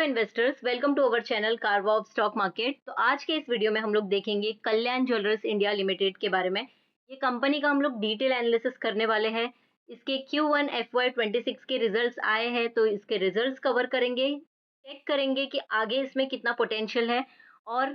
Investors, welcome to our channel कारवा of stock market. तो आज के इस वीडियो में हम लोग देखेंगे कल्याण ज्वेलर्स इंडिया लिमिटेड के बारे में। ये कंपनी का हम लोग डिटेल एनालिसिस करने वाले हैं। इसके Q1 FY26 के रिजल्ट्स आए हैं, तो इसके रिजल्ट्स कवर करेंगे, चेक करेंगे कि आगे इसमें कितना पोटेंशियल है और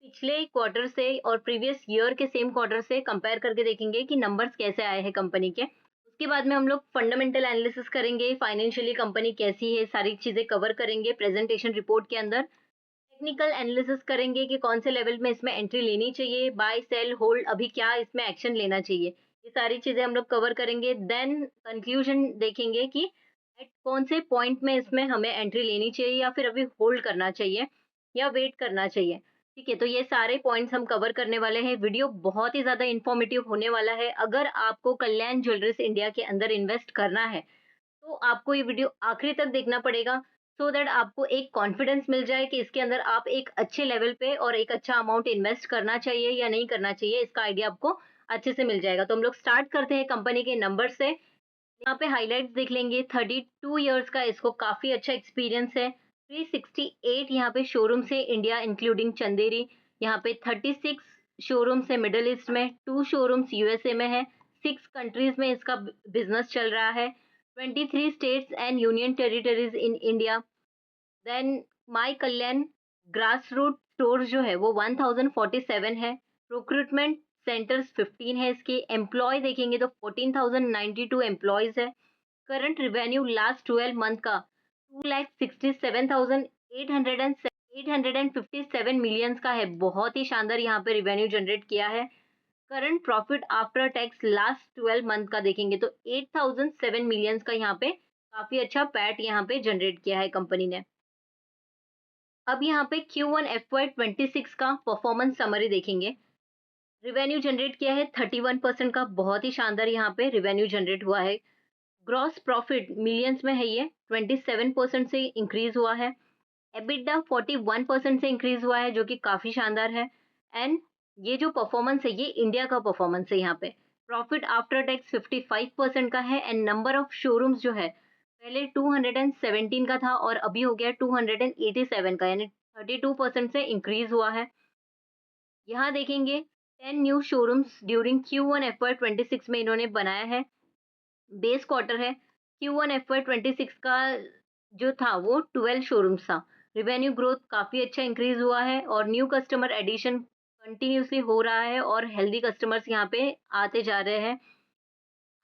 पिछले क्वार्टर से और प्रीवियस ईयर के सेम क्वार्टर से कंपेयर करके देखेंगे कि नंबर्स कैसे आए हैं कंपनी के। उसके बाद में हम लोग फंडामेंटल एनालिसिस करेंगे, फाइनेंशियली कंपनी कैसी है, सारी चीज़ें कवर करेंगे प्रेजेंटेशन रिपोर्ट के अंदर। टेक्निकल एनालिसिस करेंगे कि कौन से लेवल में इसमें एंट्री लेनी चाहिए, बाय सेल होल्ड, अभी क्या इसमें एक्शन लेना चाहिए। ये सारी चीज़ें हम लोग कवर करेंगे। देन कंक्लूजन देखेंगे कि एट कौन से पॉइंट में इसमें हमें एंट्री लेनी चाहिए या फिर अभी होल्ड करना चाहिए या वेट करना चाहिए। ठीक है, तो ये सारे पॉइंट्स हम कवर करने वाले हैं। वीडियो बहुत ही ज़्यादा इन्फॉर्मेटिव होने वाला है। अगर आपको कल्याण ज्वेलर्स इंडिया के अंदर इन्वेस्ट करना है, तो आपको ये वीडियो आखिरी तक देखना पड़ेगा, सो दैट आपको एक कॉन्फिडेंस मिल जाए कि इसके अंदर आप एक अच्छे लेवल पे और एक अच्छा अमाउंट इन्वेस्ट करना चाहिए या नहीं करना चाहिए, इसका आइडिया आपको अच्छे से मिल जाएगा। तो हम लोग स्टार्ट करते हैं कंपनी के नंबर से। यहाँ पे हाइलाइट्स देख लेंगे। 32 इयर्स का इसको काफ़ी अच्छा एक्सपीरियंस है। 368 यहाँ पे शोरूम्स है इंडिया इंक्लूडिंग चंदेरी। यहाँ पे 36 शोरूम्स है मिडल ईस्ट में, 2 शोरूम्स यूएसए में है, 6 कंट्रीज में इसका बिजनेस चल रहा है, 23 states and union territories in India. Then my Kalyan grass root store जो है वो 1047 है। रिक्रूटमेंट सेंटर्स 15 है। इसके एम्प्लॉय देखेंगे तो 14,092 एम्प्लॉयज है। करंट रिवेन्यू लास्ट 12 मंथ का 2,67,857 मिलियंस का है। बहुत ही शानदार यहाँ पे रिवेन्यू जनरेट किया है। Current profit after tax last 12 month का देखेंगे तो 8,007 मिलियंस का यहाँ पे काफी अच्छा पैट यहाँ पे जनरेट किया है कंपनी ने। अब यहाँ पे Q1 FY26 का परफॉर्मेंस समरी देखेंगे। रिवेन्यू जनरेट किया है 31% का, बहुत ही शानदार यहाँ पे रिवेन्यू जनरेट हुआ है। ग्रॉस प्रॉफिट मिलियंस में है, ये 27% से इंक्रीज हुआ है। एबिटडा 41% से इंक्रीज हुआ है, जो कि काफ़ी शानदार है। एंड ये जो परफॉर्मेंस है ये इंडिया का परफॉर्मेंस है। यहाँ पे प्रॉफिट आफ्टर टैक्स 55% का है। एंड नंबर ऑफ शोरूम्स जो है पहले 217 का था और अभी हो गया 287 का, यानी 32% से इंक्रीज हुआ है। यहाँ देखेंगे 10 new showrooms during Q1 FY26 में इन्होंने बनाया है। बेस क्वार्टर है। Q1 FY26 का जो था वो 12 शोरूम्स था। रिवेन्यू ग्रोथ काफ़ी अच्छा इंक्रीज हुआ है और न्यू कस्टमर एडिशन कंटिन्यूसली हो रहा है और हेल्दी कस्टमर्स यहाँ पे आते जा रहे हैं।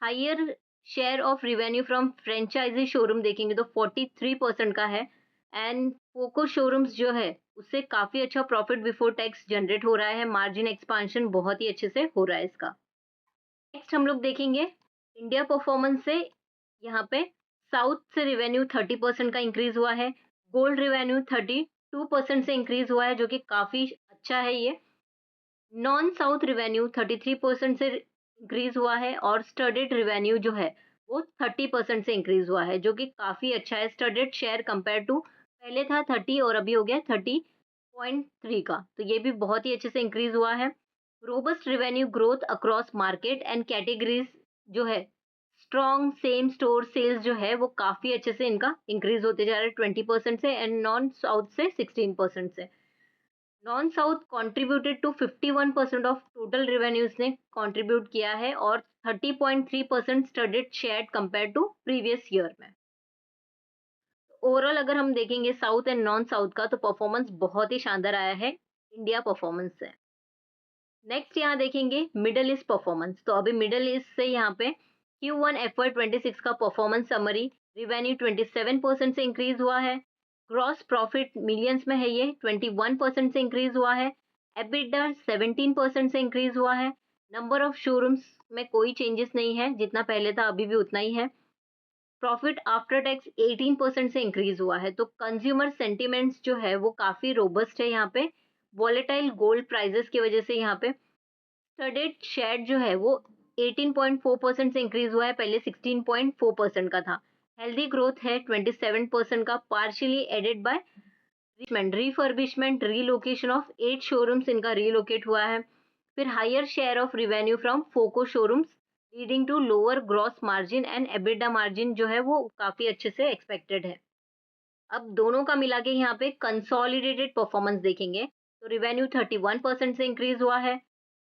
Higher share of revenue from franchisee showroom देखेंगे तो 43% का है। एंड फोको शोरूम्स जो है उससे काफ़ी अच्छा प्रॉफिट बिफोर टैक्स जनरेट हो रहा है। मार्जिन एक्सपांशन बहुत ही अच्छे से हो रहा है इसका। नेक्स्ट हम लोग देखेंगे इंडिया परफॉर्मेंस से। यहाँ पे साउथ से रिवेन्यू 30% का इंक्रीज हुआ है। गोल्ड रिवेन्यू 32% से इंक्रीज हुआ है, जो कि काफ़ी अच्छा है ये। नॉन साउथ रिवेन्यू 33% से इंक्रीज हुआ है और स्टडेड रिवेन्यू जो है वो 30% से इंक्रीज हुआ है, जो कि काफ़ी अच्छा है। स्टडेड शेयर कंपेयर टू पहले था 30 और अभी हो गया 30.3 का, तो ये भी बहुत ही अच्छे से इंक्रीज हुआ है। Robust revenue growth across market and categories जो है, स्ट्रॉन्ग सेम स्टोर सेल्स जो है वो काफ़ी अच्छे से इनका इंक्रीज होते जा रहा है 20% से, एंड नॉन साउथ से 16% से। Non south contributed to 51% of total revenues ने कंट्रीब्यूट किया है और 30.3% studded share compare to previous year में। ओवरऑल अगर हम देखेंगे साउथ एंड नॉन साउथ का, तो परफॉर्मेंस बहुत ही शानदार आया है इंडिया परफॉर्मेंस से। नेक्स्ट यहाँ देखेंगे मिडल ईस्ट परफॉर्मेंस। तो अभी मिडल ईस्ट से यहाँ पे Q1 FY26 का परफॉर्मेंस समरी। रिवेन्यू 27% से इंक्रीज हुआ है। ग्रॉस प्रॉफिट मिलियंस में है, ये 21% से इंक्रीज हुआ है। एबिटडा 17% से इंक्रीज हुआ है। नंबर ऑफ शोरूम्स में कोई चेंजेस नहीं है, जितना पहले था अभी भी उतना ही है। प्रॉफिट आफ्टर टैक्स 18% से इंक्रीज हुआ है। तो कंज्यूमर सेंटिमेंट्स जो है वो काफ़ी रोबस्ट है यहाँ पे। वॉलेटाइल गोल्ड प्राइजेस की वजह से यहाँ पे स्टडेड शेयर जो है वो 18.4% से इंक्रीज हुआ है, पहले 16.4% का था। हेल्दी ग्रोथ है 27% का, partially aided by refurbishment relocation of 8 showrooms इनका रीलोकेट हुआ है। फिर higher share of revenue from FOCO showrooms leading to lower gross margin and EBITDA margin जो है वो काफ़ी अच्छे से एक्सपेक्टेड है। अब दोनों का मिला के यहाँ पे कंसोलिडेटेड परफॉर्मेंस देखेंगे तो रिवेन्यू 31% से इंक्रीज हुआ है,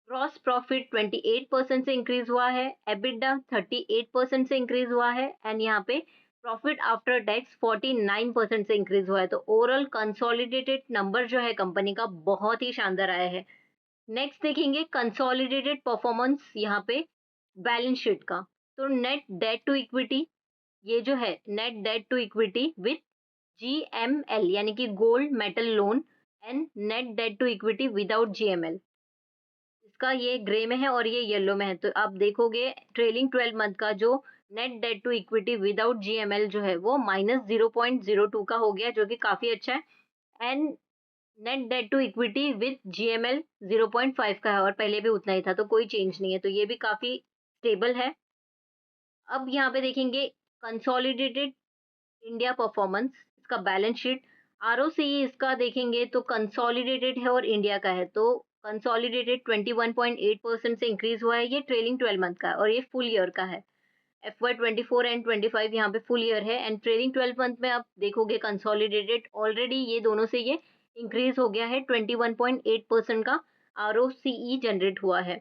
ग्रॉस प्रॉफिट 28% से इंक्रीज हुआ है, एबिटडा 38% से इंक्रीज हुआ है एंड यहाँ पे प्रॉफिट आफ्टर टैक्स 49% से इंक्रीज हुआ है। तो ओवरऑल कंसोलिडेटेड नंबर जो है कंपनी का बहुत ही शानदार आया है। नेक्स्ट देखेंगे कंसोलिडेटेड परफॉर्मेंस यहाँ पे बैलेंस शीट का। तो नेट डेट टू इक्विटी, ये जो है net debt to equity with GML यानी कि gold metal loan and net debt to equity without GML, इसका ये ग्रे में है और ये येलो में है। तो आप देखोगे ट्रेलिंग 12 मंथ का जो net debt to equity without GML जो है वो -0.02 का हो गया, जो कि काफी अच्छा है। And net debt to equity with GML 0.5 का है और पहले भी उतना ही था, तो कोई चेंज नहीं है, तो ये भी काफी स्टेबल है। अब यहाँ पे देखेंगे कंसोलिडेटेड इंडिया परफॉर्मेंस, इसका बैलेंस शीट। आरओसीई इसका देखेंगे तो कंसोलिडेटेड है और इंडिया का है, तो कंसोलिडेटेड 21.8% से इंक्रीज हुआ है। ये ट्रेलिंग 12 मंथ का है और ये फुल ईयर का है। FY 24 एंड 25 यहाँ पे फुल ईयर है एंड ट्रेलिंग 12 मंथ में आप देखोगे कंसोलिडेटेड ऑलरेडी ये दोनों से ये इंक्रीज हो गया है, 21.8% का आरओसीई जनरेट हुआ है।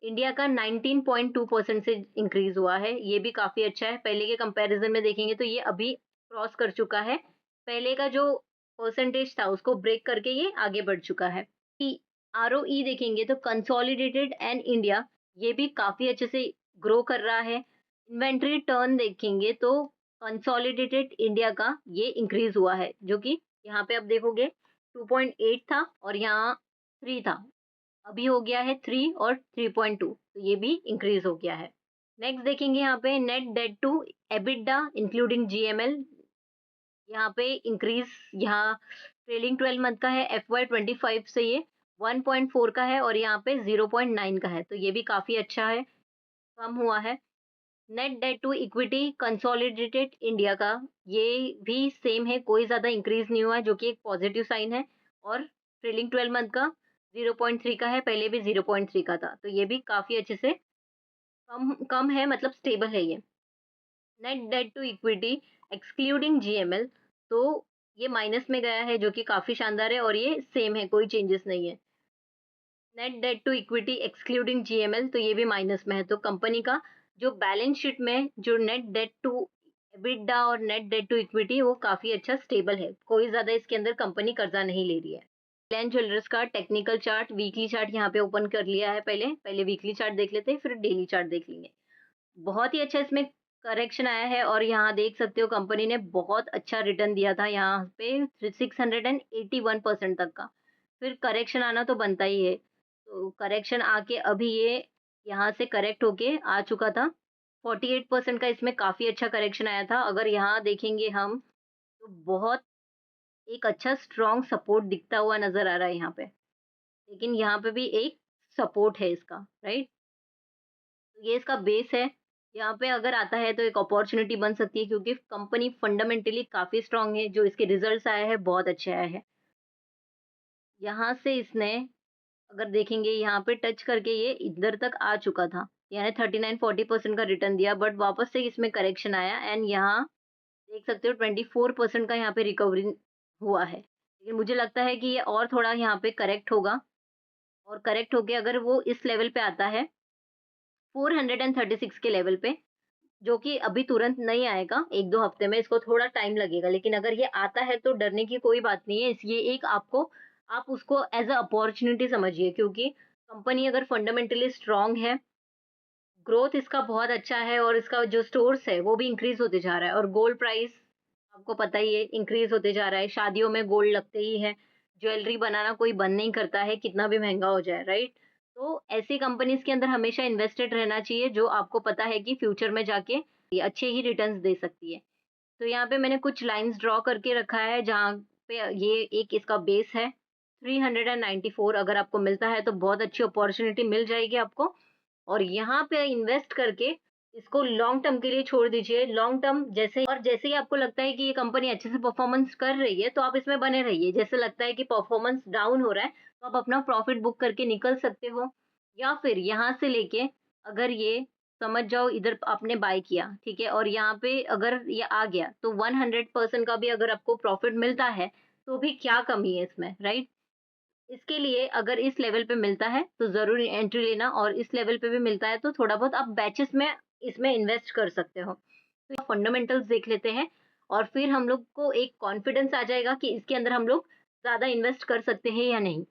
इंडिया का 19.2% से इंक्रीज हुआ है, ये भी काफी अच्छा है। पहले के कंपैरिजन में देखेंगे तो ये अभी क्रॉस कर चुका है, पहले का जो परसेंटेज था उसको ब्रेक करके ये आगे बढ़ चुका है। आरओई देखेंगे तो कंसोलिडेटेड एंड इंडिया ये भी काफी अच्छे से ग्रो कर रहा है। इन्वेंट्री टर्न देखेंगे तो कंसोलिडेटेड इंडिया का ये इंक्रीज हुआ है, जो कि यहाँ पे आप देखोगे 2.8 था और यहाँ 3 था, अभी हो गया है 3 और 3.2, तो ये भी इंक्रीज हो गया है। नेक्स्ट देखेंगे यहाँ पे net debt to EBITDA including GML, यहाँ पे इंक्रीज यहाँ ट्रेलिंग 12 मंथ का है, FY 25 से ये 1.4 का है और यहाँ पे 0.9 का है, तो ये भी काफी अच्छा है, कम हुआ है। Net debt to equity consolidated India का ये भी सेम है, कोई ज़्यादा इंक्रीज नहीं हुआ है, जो कि एक पॉजिटिव साइन है। और ट्रेलिंग 12 मंथ का 0.3 का है, पहले भी 0.3 का था, तो ये भी काफ़ी अच्छे से कम कम है, मतलब स्टेबल है ये। Net debt to equity excluding GML, तो ये माइनस में गया है, जो कि काफ़ी शानदार है और ये सेम है, कोई चेंजेस नहीं है। Net debt to equity excluding GML, तो ये भी माइनस में है। तो कंपनी का जो बैलेंस शीट में जो नेट डेट टू एबिटडा और नेट डेट टू इक्विटी वो काफी अच्छा स्टेबल है, कोई ज्यादा इसके अंदर कंपनी कर्जा नहीं ले रही है। रिलायंस ज्वेलर्स का टेक्निकल चार्ट, वीकली चार्ट यहाँ पे ओपन कर लिया है, पहले पहले वीकली चार्ट देख लेते हैं, फिर डेली चार्ट देख लेंगे। बहुत ही अच्छा इसमें करेक्शन आया है और यहाँ देख सकते हो कंपनी ने बहुत अच्छा रिटर्न दिया था यहाँ पे 681% तक का, फिर करेक्शन आना तो बनता ही है। तो करेक्शन आके अभी ये यहाँ से करेक्ट होके आ चुका था, 48% का इसमें काफ़ी अच्छा करेक्शन आया था। अगर यहाँ देखेंगे हम तो बहुत एक अच्छा स्ट्रॉन्ग सपोर्ट दिखता हुआ नज़र आ रहा है यहाँ पे। लेकिन यहाँ पे भी एक सपोर्ट है इसका, राइट? तो ये इसका बेस है। यहाँ पे अगर आता है तो एक अपॉर्च्युनिटी बन सकती है, क्योंकि कंपनी फंडामेंटली काफ़ी स्ट्रॉन्ग है, जो इसके रिजल्ट्स आए हैं बहुत अच्छे आए हैं। यहाँ से इसने अगर देखेंगे यहाँ पे टच करके ये इधर तक आ चुका था, यानी 39-40% का रिटर्न दिया, बट वापस से इसमें करेक्शन आया एंड यहाँ देख सकते हो 24% का यहाँ पे रिकवरी हुआ है। लेकिन मुझे लगता है कि ये और थोड़ा यहाँ पे करेक्ट होगा और करेक्ट होके अगर वो इस लेवल पे आता है 436 के लेवल पे, जो कि अभी तुरंत नहीं आएगा, 1-2 हफ्ते में, इसको थोड़ा टाइम लगेगा, लेकिन अगर ये आता है तो डरने की कोई बात नहीं है। इस ये एक आपको आप उसको एज़ अ अपॉर्च्युनिटी समझिए, क्योंकि कंपनी अगर फंडामेंटली स्ट्रॉन्ग है, ग्रोथ इसका बहुत अच्छा है और इसका जो स्टोर्स है वो भी इंक्रीज़ होते जा रहा है और गोल्ड प्राइस आपको पता ही है इंक्रीज़ होते जा रहा है। शादियों में गोल्ड लगते ही है, ज्वेलरी बनाना कोई बंद नहीं करता है, कितना भी महँगा हो जाए, राइट? तो ऐसी कंपनीज़ के अंदर हमेशा इन्वेस्टेड रहना चाहिए, जो आपको पता है कि फ्यूचर में जाके ये अच्छे ही रिटर्न्स दे सकती है। तो यहाँ पे मैंने कुछ लाइन्स ड्रॉ करके रखा है, जहाँ पे ये एक इसका बेस है 394, अगर आपको मिलता है तो बहुत अच्छी अपॉर्च्युनिटी मिल जाएगी आपको। और यहाँ पे इन्वेस्ट करके इसको लॉन्ग टर्म के लिए छोड़ दीजिए। लॉन्ग टर्म जैसे ही आपको लगता है कि ये कंपनी अच्छे से परफॉर्मेंस कर रही है, तो आप इसमें बने रहिए। जैसे लगता है कि परफॉर्मेंस डाउन हो रहा है, तो आप अपना प्रॉफिट बुक करके निकल सकते हो, या फिर यहाँ से लेके अगर ये समझ जाओ इधर आपने बाय किया, ठीक है, और यहाँ पे अगर ये आ गया तो 100% का भी अगर आपको प्रॉफिट मिलता है, तो भी क्या कमी है इसमें, राइट? इसके लिए अगर इस लेवल पे मिलता है तो ज़रूर एंट्री लेना, और इस लेवल पे भी मिलता है तो थोड़ा बहुत आप बैचेस में इसमें इन्वेस्ट कर सकते हो। तो फंडामेंटल्स देख लेते हैं और फिर हम लोग को एक कॉन्फिडेंस आ जाएगा कि इसके अंदर हम लोग ज़्यादा इन्वेस्ट कर सकते हैं या नहीं।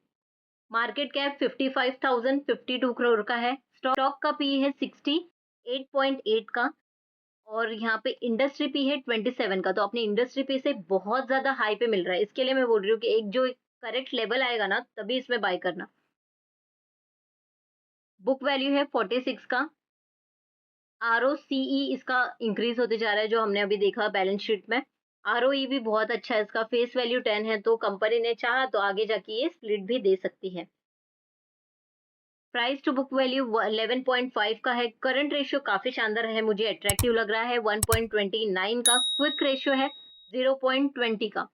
मार्केट कैप 55,052 करोड़ का है। स्टॉक का पी है 68.8 का, और यहाँ पे इंडस्ट्री पी है 27 का। तो अपने इंडस्ट्री पी से बहुत ज्यादा हाई पे मिल रहा है। इसके लिए मैं बोल रही हूँ कि एक जो करेक्ट लेवल आएगा ना, तभी इसमें बाय करना। बुक वैल्यू है 46 का। आरओसीई इसका इंक्रीज होते जा रहा है, जो हमने अभी देखा बैलेंस शीट में। आरओई भी बहुत अच्छा है इसका, फेस वैल्यू 10 है, तो कंपनी ने चाहा तो आगे जाके ये स्प्लिट भी दे सकती है। प्राइस टू बुक वैल्यू 11.5 का है। करंट रेशियो काफी शानदार है, मुझे अट्रैक्टिव लग रहा है। 1.29 का क्विक रेशियो है, 0.20 का।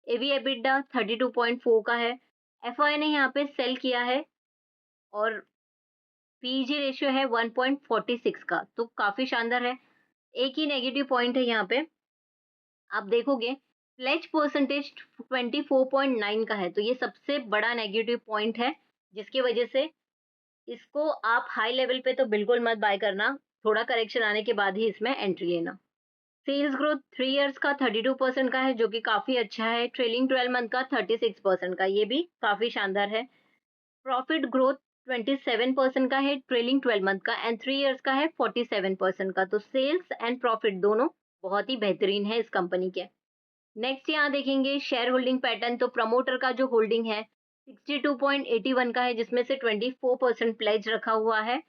एवी एबिडा 32.4 का है। एफआई ने यहाँ पे सेल किया है, और पीजी रेशियो है 1.46 का, तो काफी शानदार है। एक ही नेगेटिव पॉइंट है यहाँ पे, आप देखोगे प्लेज परसेंटेज 24.9 का है, तो ये सबसे बड़ा नेगेटिव पॉइंट है, जिसकी वजह से इसको आप हाई लेवल पे तो बिल्कुल मत बाय करना, थोड़ा करेक्शन आने के बाद ही इसमें एंट्री लेना। सेल्स ग्रोथ 3 इयर्स का 32% का है, जो कि काफ़ी अच्छा है। ट्रेलिंग 12 मंथ का 36% का, ये भी काफ़ी शानदार है। प्रॉफिट ग्रोथ 27% का है ट्रेलिंग 12 मंथ का, एंड 3 इयर्स का है 47% का। तो सेल्स एंड प्रॉफिट दोनों बहुत ही बेहतरीन है इस कंपनी के। नेक्स्ट यहाँ देखेंगे शेयर होल्डिंग पैटर्न। तो प्रमोटर का जो होल्डिंग है 62.81 का है, जिसमें से 24% प्लेज रखा हुआ है,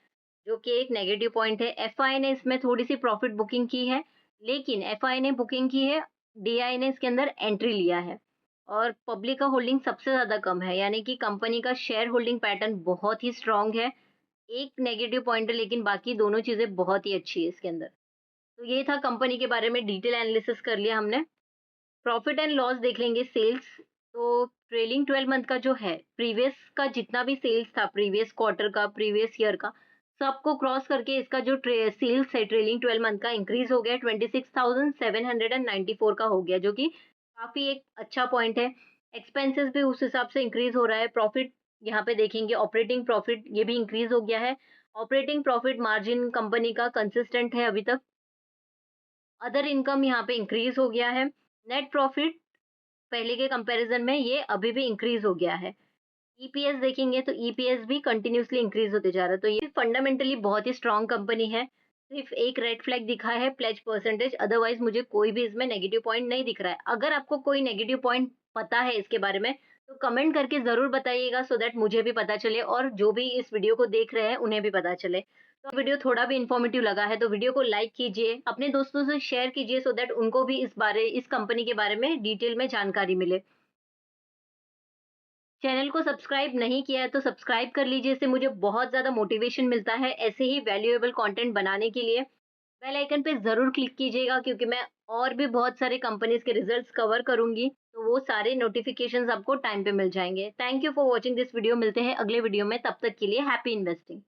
जो कि एक नेगेटिव पॉइंट है। एफआई ने इसमें थोड़ी सी प्रॉफिट बुकिंग की है, लेकिन एफआई ने बुकिंग की है, डीआई ने इसके अंदर एंट्री लिया है, और पब्लिक का होल्डिंग सबसे ज्यादा कम है, यानी कि कंपनी का शेयर होल्डिंग पैटर्न बहुत ही स्ट्रांग है। एक नेगेटिव पॉइंट है, लेकिन बाकी दोनों चीजें बहुत ही अच्छी है इसके अंदर। तो ये था कंपनी के बारे में, डिटेल एनालिसिस कर लिया हमने। प्रॉफिट एंड लॉस देख लेंगे। सेल्स तो ट्रेलिंग 12 मंथ का जो है, प्रीवियस का जितना भी सेल्स था, प्रीवियस क्वार्टर का, प्रीवियस ईयर का, सबको क्रॉस करके इसका जो सेल्स है ट्रेलिंग 12 मंथ का इंक्रीज हो गया, 26,794 का हो गया, जो कि काफी एक अच्छा पॉइंट है। एक्सपेंसेस भी उस हिसाब से इंक्रीज हो रहा है। प्रॉफिट यहाँ पे देखेंगे, ऑपरेटिंग प्रॉफिट ये भी इंक्रीज हो गया है। ऑपरेटिंग प्रॉफिट मार्जिन कंपनी का कंसिस्टेंट है अभी तक। अदर इनकम यहाँ पे इंक्रीज हो गया है। नेट प्रॉफिट पहले के कंपैरिजन में ये अभी भी इंक्रीज हो गया है। ईपीएस देखेंगे तो ईपीएस भी कंटिन्यूअसली इंक्रीज होते जा रहा है, तो ये फंडामेंटली बहुत ही स्ट्रांग कंपनी है। सिर्फ एक रेड फ्लैग दिखा है प्लेज परसेंटेज, अदरवाइज मुझे कोई भी इसमें नेगेटिव पॉइंट नहीं दिख रहा है। अगर आपको कोई नेगेटिव पॉइंट पता है इसके बारे में, तो कमेंट करके जरूर बताइएगा, सो दैट मुझे भी पता चले और जो भी इस वीडियो को देख रहे हैं उन्हें भी पता चले। तो वीडियो थोड़ा भी इन्फॉर्मेटिव लगा है तो वीडियो को लाइक कीजिए, अपने दोस्तों से शेयर कीजिए, सो दैट उनको भी इस कंपनी के बारे में डिटेल में जानकारी मिले। चैनल को सब्सक्राइब नहीं किया है तो सब्सक्राइब कर लीजिए, इससे मुझे बहुत ज़्यादा मोटिवेशन मिलता है ऐसे ही वैल्यूएबल कंटेंट बनाने के लिए। बेल आइकन पे ज़रूर क्लिक कीजिएगा, क्योंकि मैं और भी बहुत सारे कंपनीज के रिजल्ट्स कवर करूंगी, तो वो सारे नोटिफिकेशंस आपको टाइम पे मिल जाएंगे। Thank you for watching this video. मिलते हैं अगले वीडियो में, तब तक के लिए हैप्पी इन्वेस्टिंग।